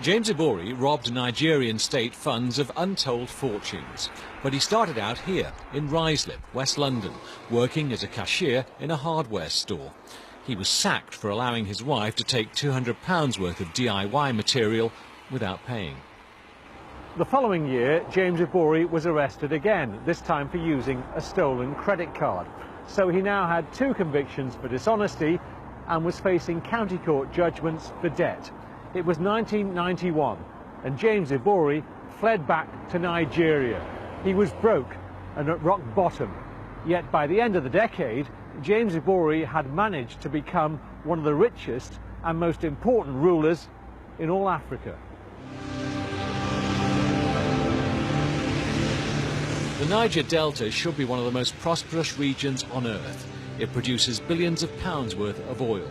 James Ibori robbed Nigerian state funds of untold fortunes, but he started out here in Ruislip, West London, working as a cashier in a hardware store. He was sacked for allowing his wife to take £200 worth of DIY material without paying. The following year, James Ibori was arrested again, this time for using a stolen credit card. So he now had 2 convictions for dishonesty and was facing county court judgments for debt. It was 1991, and James Ibori fled back to Nigeria. He was broke and at rock bottom. Yet by the end of the decade, James Ibori had managed to become one of the richest and most important rulers in all Africa. The Niger Delta should be one of the most prosperous regions on earth. It produces billions of pounds worth of oil.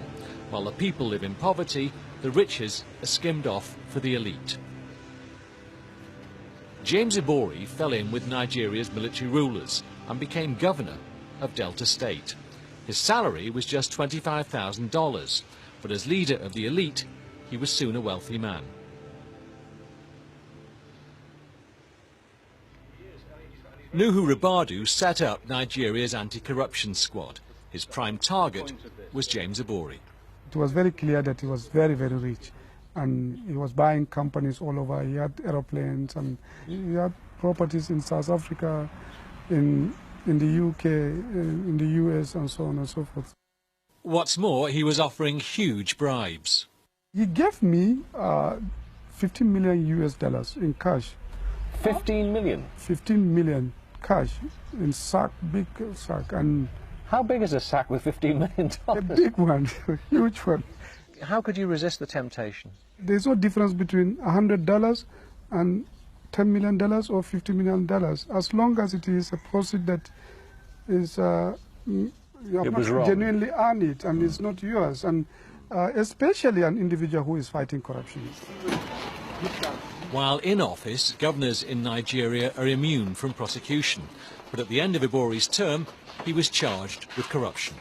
While the people live in poverty, the riches are skimmed off for the elite. James Ibori fell in with Nigeria's military rulers and became governor of Delta State. His salary was just $25,000, but as leader of the elite, he was soon a wealthy man. Nuhu Ribadu set up Nigeria's anti-corruption squad. His prime target was James Ibori. It was very clear that he was very, very rich, and he was buying companies all over. He had aeroplanes, and he had properties in South Africa, in the UK, in the US, and so on and so forth. What's more, he was offering huge bribes. He gave me 15 million US dollars in cash. 15 million? 15 million cash in sack, big sack. And how big is a sack with $15 million? A big one, a huge one. How could you resist the temptation? There's no difference between $100 and $10 million or $50 million, as long as it is a proceed that is you have not genuinely earned it and it's not yours, and especially an individual who is fighting corruption. While in office, governors in Nigeria are immune from prosecution, but at the end of Ibori's term, he was charged with corruption.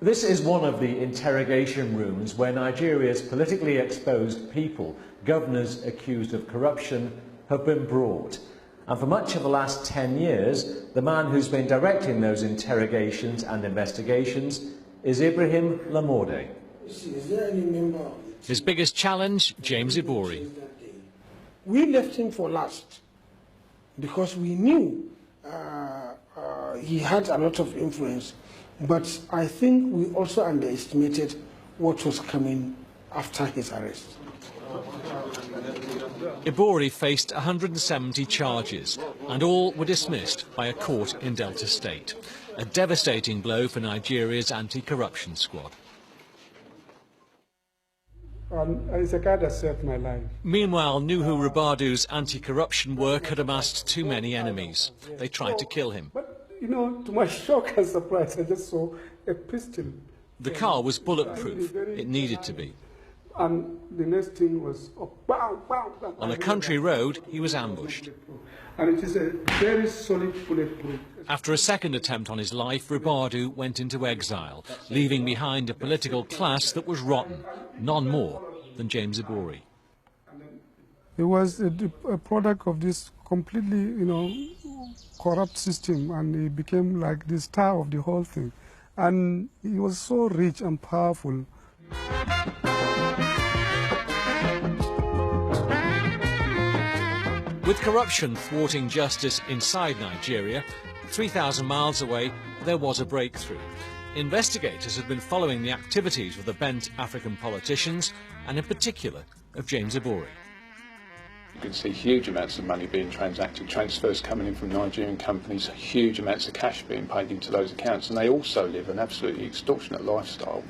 This is one of the interrogation rooms where Nigeria's politically exposed people, governors accused of corruption, have been brought. And for much of the last 10 years, the man who's been directing those interrogations and investigations is Ibrahim Lamorde. His biggest challenge, James Ibori. We left him for last because we knew he had a lot of influence, but I think we also underestimated what was coming after his arrest. Ibori faced 170 charges, and all were dismissed by a court in Delta State. A devastating blow for Nigeria's anti-corruption squad. It's a guy that saved my life. Meanwhile, Nuhu Ribadu's anti-corruption work had amassed too many enemies. They tried to kill him. But, you know, to my shock and surprise, I just saw a pistol. The car was bulletproof. It needed to be. And the next thing was, bam, bam, bam. On a country road, he was ambushed. And it is a very solid bulletproof. After a second attempt on his life, Ribadu went into exile, leaving behind a political class that was rotten, none more than James Ibori. He was a product of this completely, you know, corrupt system, and he became like the star of the whole thing. And he was so rich and powerful. With corruption thwarting justice inside Nigeria, 3,000 miles away, there was a breakthrough. Investigators have been following the activities of the bent African politicians, and in particular of James Ibori. You can see huge amounts of money being transacted, transfers coming in from Nigerian companies, huge amounts of cash being paid into those accounts, and they also live an absolutely extortionate lifestyle.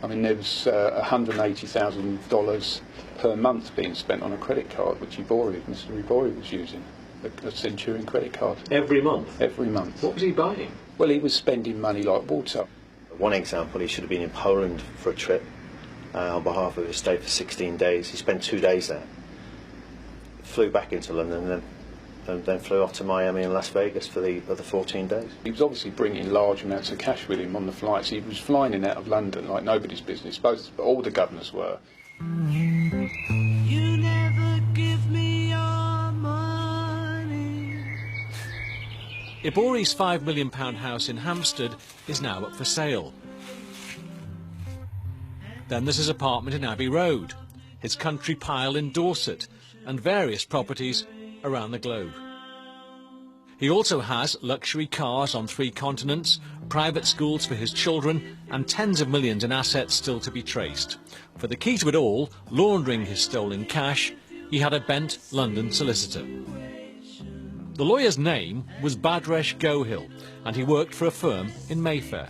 I mean, there was $180,000 per month being spent on a credit card, which Mr. Ibori was using, a Centurion credit card. Every month? Every month. What was he buying? Well, he was spending money like water. One example, he should have been in Poland for a trip on behalf of his state for 16 days. He spent 2 days there, flew back into London, and then flew off to Miami and Las Vegas for the other 14 days. He was obviously bringing large amounts of cash with him on the flights. He was flying in out of London like nobody's business, all the governors were. You never give me your money. Ibori's £5 million house in Hampstead is now up for sale. Then there's his apartment in Abbey Road, his country pile in Dorset, and various properties around the globe. He also has luxury cars on 3 continents, private schools for his children, and tens of millions in assets still to be traced. For the key to it all, laundering his stolen cash, he had a bent London solicitor. The lawyer's name was Bhadresh Gohil, and he worked for a firm in Mayfair.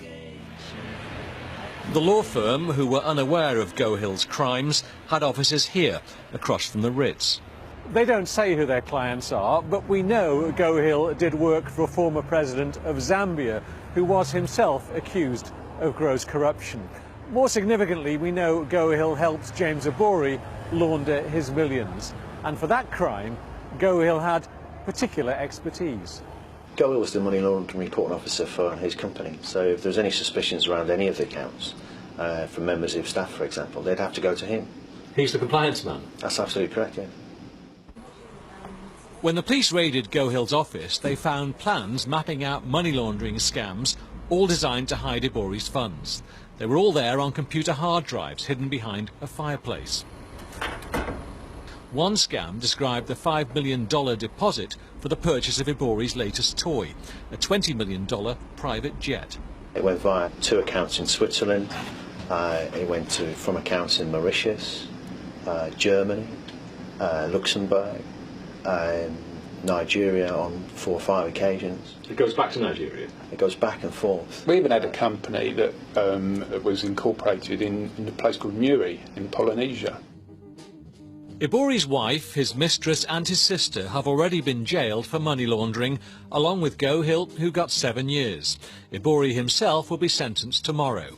The law firm, who were unaware of Gohil's crimes, had offices here, across from the Ritz. They don't say who their clients are, but we know Gohil did work for a former president of Zambia, who was himself accused of gross corruption. More significantly, we know Gohil helped James Ibori launder his millions. And for that crime, Gohil had particular expertise. Gohil was the money laundering reporting officer for his company, so if there's any suspicions around any of the accounts, from members of staff, for example, they'd have to go to him. He's the compliance man? That's absolutely correct, yeah. When the police raided Gohil's office, they found plans mapping out money laundering scams, all designed to hide Ibori's funds. They were all there on computer hard drives hidden behind a fireplace. One scam described the $5 million deposit for the purchase of Ibori's latest toy, a $20 million private jet. It went via 2 accounts in Switzerland, it went from accounts in Mauritius, Germany, Luxembourg, Nigeria on 4 or 5 occasions. It goes back to Nigeria? It goes back and forth. We even had a company that was incorporated in a place called Muri in Polynesia. Ibori's wife, his mistress and his sister have already been jailed for money laundering, along with Gohil, who got 7 years. Ibori himself will be sentenced tomorrow.